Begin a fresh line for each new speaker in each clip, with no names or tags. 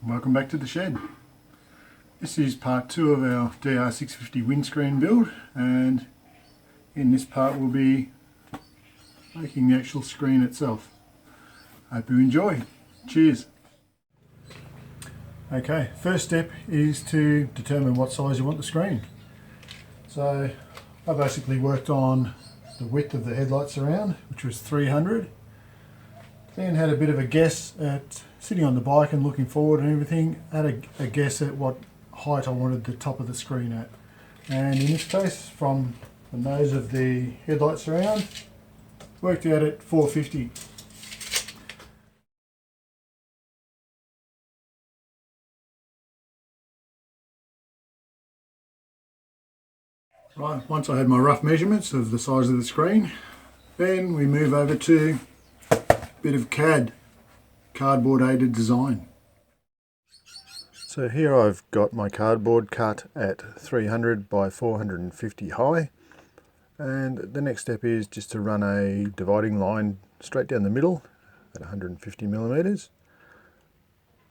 Welcome back to the shed. This is part 2 of our DR650 windscreen build, and in this part we'll be making the actual screen itself. Hope you enjoy. Cheers. Okay, first step is to determine what size you want the screen. So I basically worked on the width of the headlight surround, which was 300. Then had a bit of a guess at sitting on the bike and looking forward and everything, had a guess at what height I wanted the top of the screen at. And in this case, from the nose of the headlight surround, worked out at 450. Right, once I had my rough measurements of the size of the screen, then we move over to a bit of CAD, cardboard aided design. So here I've got my cardboard cut at 300 by 450 high, and the next step is just to run a dividing line straight down the middle at 150 millimeters.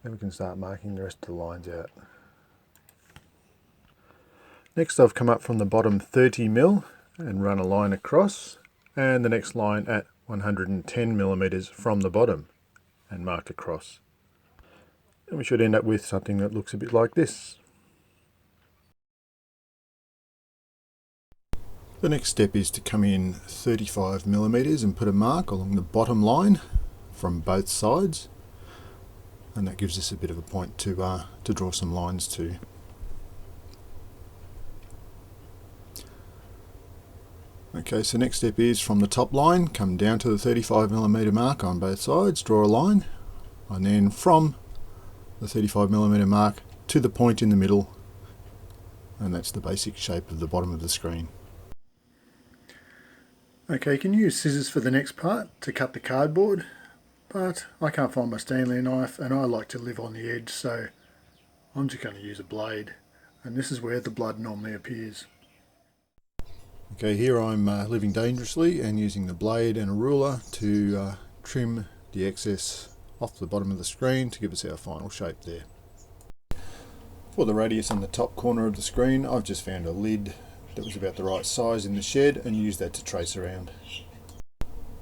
Then we can start marking the rest of the lines out. Next I've come up from the bottom 30 mil and run a line across, and the next line at 110 millimeters from the bottom and mark across. And we should end up with something that looks a bit like this. The next step is to come in 35 millimeters and put a mark along the bottom line from both sides, and that gives us a bit of a point to draw some lines to. Okay, so next step is from the top line, come down to the 35 millimeter mark on both sides, draw a line, and then from the 35 millimeter mark to the point in the middle, and that's the basic shape of the bottom of the screen. Okay, you can use scissors for the next part to cut the cardboard, but I can't find my Stanley knife and I like to live on the edge, so I'm just going to use a blade, and this is where the blood normally appears. Okay, here I'm living dangerously and using the blade and a ruler to trim the excess off the bottom of the screen to give us our final shape there. For the radius on the top corner of the screen, I've just found a lid that was about the right size in the shed and used that to trace around.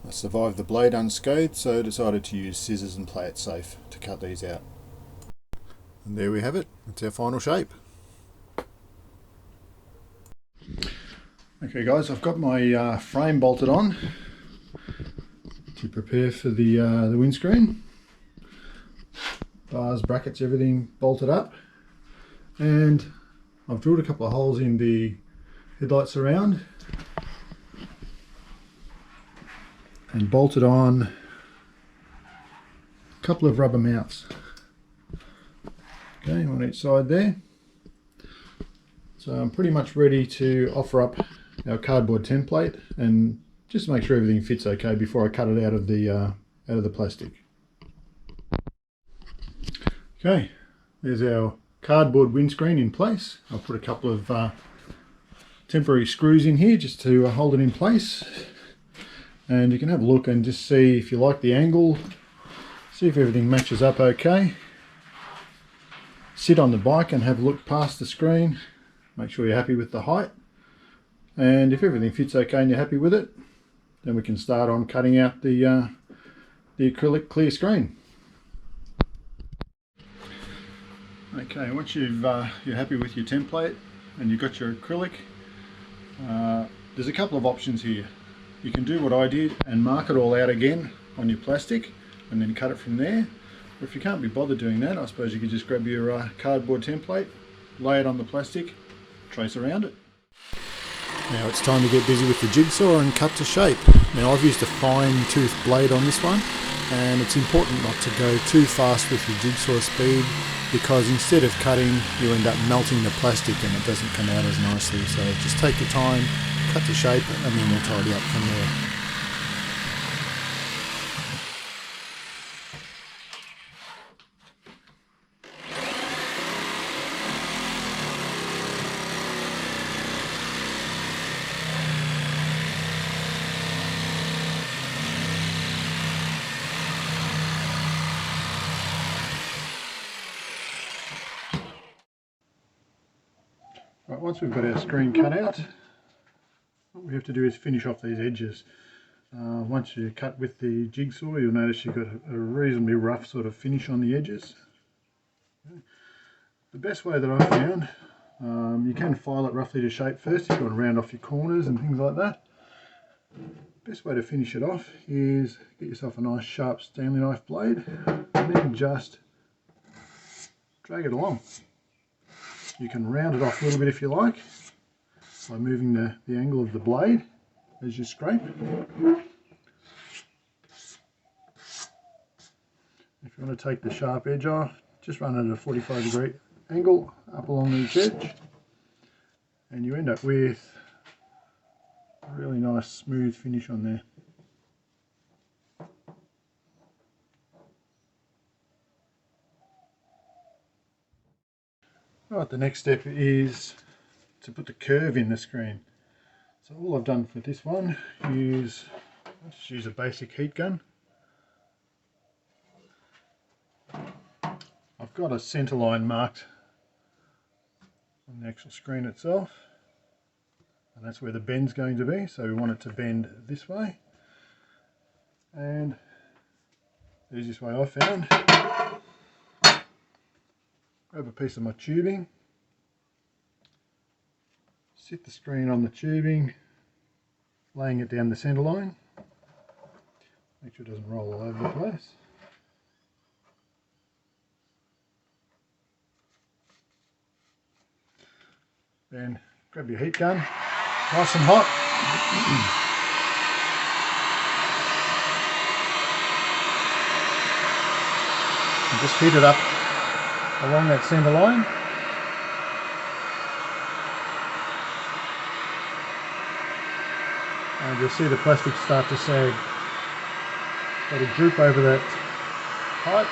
I survived the blade unscathed, so I decided to use scissors and play it safe to cut these out. And there we have it, that's our final shape. Okay guys, I've got my frame bolted on to prepare for the windscreen. Bars, brackets, everything bolted up, and I've drilled a couple of holes in the headlight surround and bolted on a couple of rubber mounts. Okay, on each side there. So I'm pretty much ready to offer up our cardboard template and just make sure everything fits okay before I cut it out of the plastic. Okay, there's our cardboard windscreen in place. I'll put a couple of temporary screws in here just to hold it in place, and you can have a look and just see if you like the angle, see if everything matches up okay. Sit on the bike and have a look past the screen, make sure you're happy with the height. And if everything fits okay and you're happy with it, then we can start on cutting out the acrylic clear screen. Okay, once you're happy with your template and you've got your acrylic, there's a couple of options here. You can do what I did and mark it all out again on your plastic and then cut it from there. Or if you can't be bothered doing that, I suppose you could just grab your cardboard template, lay it on the plastic, trace around it. Now it's time to get busy with the jigsaw and cut to shape. Now I've used a fine tooth blade on this one, and it's important not to go too fast with your jigsaw speed, because instead of cutting you end up melting the plastic and it doesn't come out as nicely. So just take your time, cut to shape, and then we'll tidy up from there. once we've got our screen cut out, what we have to do is finish off these edges. Once you cut with the jigsaw, you'll notice you've got a reasonably rough sort of finish on the edges. The best way that I found, you can file it roughly to shape first if you want to round off your corners and things like that. Best way to finish it off is get yourself a nice sharp Stanley knife blade and then just drag it along. You can round it off a little bit if you like by moving the angle of the blade as you scrape. If you want to take the sharp edge off, just run it at a 45-degree angle up along each edge, and you end up with a really nice smooth finish on there. Right, the next step is to put the curve in the screen. So all I've done for this one is I'll just use a basic heat gun. I've got a centre line marked on the actual screen itself, and that's where the bend's going to be, so we want it to bend this way. And the easiest way I found, grab a piece of my tubing, sit the screen on the tubing, laying it down the centre line, make sure it doesn't roll all over the place. Then grab your heat gun, nice and hot. And just heat it up along that centre line. And you'll see the plastic start to sag. Got to droop over that pipe.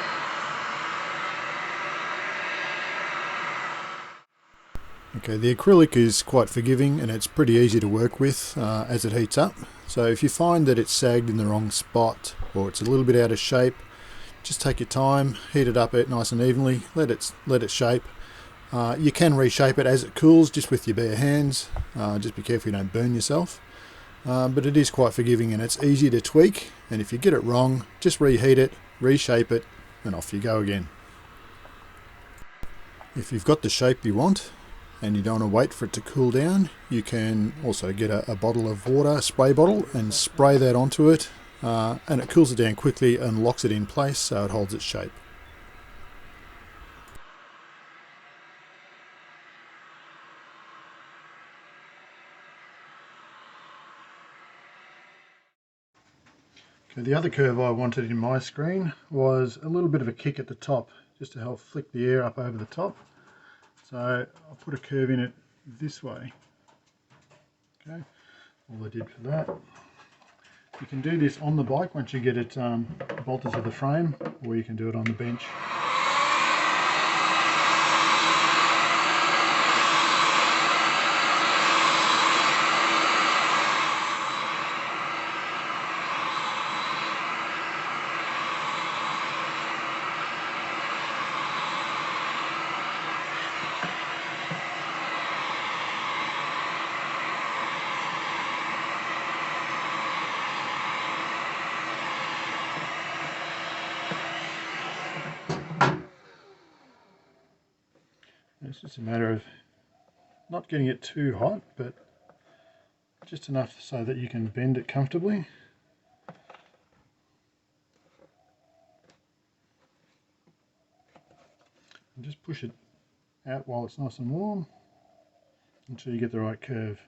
Okay, the acrylic is quite forgiving and it's pretty easy to work with as it heats up. So if you find that it's sagged in the wrong spot or it's a little bit out of shape, just take your time, heat it up nice and evenly, let it shape. You can reshape it as it cools just with your bare hands. Just be careful you don't burn yourself. But it is quite forgiving and it's easy to tweak, and if you get it wrong, just reheat it, reshape it, and off you go again. If you've got the shape you want and you don't want to wait for it to cool down, you can also get a bottle of water, a spray bottle, and spray that onto it, and it cools it down quickly and locks it in place so it holds its shape. Okay, the other curve I wanted in my screen was a little bit of a kick at the top, just to help flick the air up over the top. So I'll put a curve in it this way. Okay, all I did for that. You can do this on the bike once you get it bolted to the frame, or you can do it on the bench. It's just a matter of not getting it too hot, but just enough so that you can bend it comfortably. And just push it out while it's nice and warm until you get the right curve.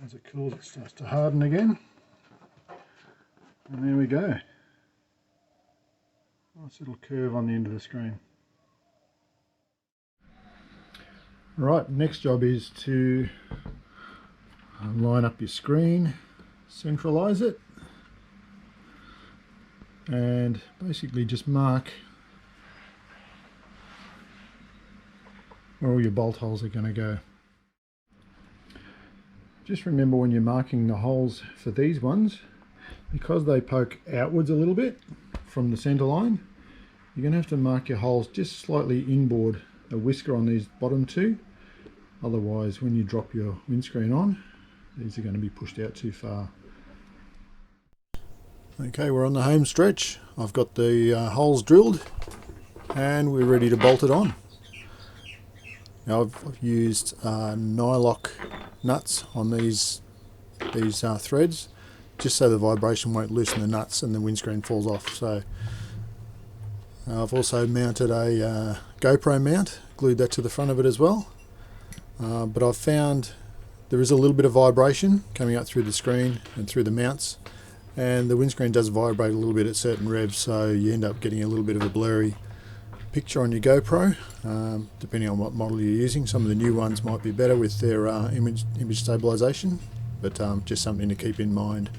As it cools, it starts to harden again. And there we go. Nice little curve on the end of the screen. Right, next job is to line up your screen, centralize it, and basically just mark where all your bolt holes are going to go. Just remember when you're marking the holes for these ones, because they poke outwards a little bit from the center line, you're going to have to mark your holes just slightly inboard, a whisker on these bottom two, Otherwise, when you drop your windscreen on, these are going to be pushed out too far. Okay, we're on the home stretch. I've got the holes drilled and we're ready to bolt it on. Now I've used nylock nuts on these threads, just so the vibration won't loosen the nuts and the windscreen falls off. So I've also mounted a GoPro mount, glued that to the front of it as well. But I've found there is a little bit of vibration coming up through the screen and through the mounts, and the windscreen does vibrate a little bit at certain revs, so you end up getting a little bit of a blurry picture on your GoPro, depending on what model you're using. Some of the new ones might be better with their image stabilization, but just something to keep in mind.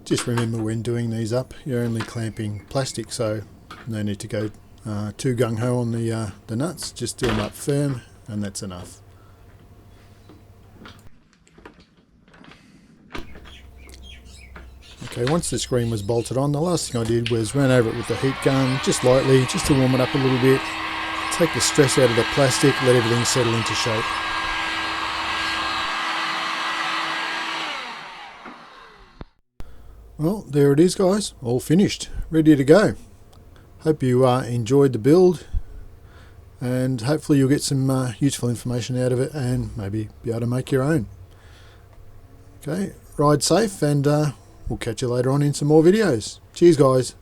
Just remember, when doing these up, you're only clamping plastic, so no need to go too gung-ho on the nuts. Just do them up firm and that's enough. Okay, once the screen was bolted on, the last thing I did was run over it with the heat gun, just lightly, just to warm it up a little bit, take the stress out of the plastic, let everything settle into shape. Well, there it is guys, all finished, ready to go. Hope you enjoyed the build, and hopefully you'll get some useful information out of it and maybe be able to make your own. Okay, ride safe, and we'll catch you later on in some more videos. Cheers guys.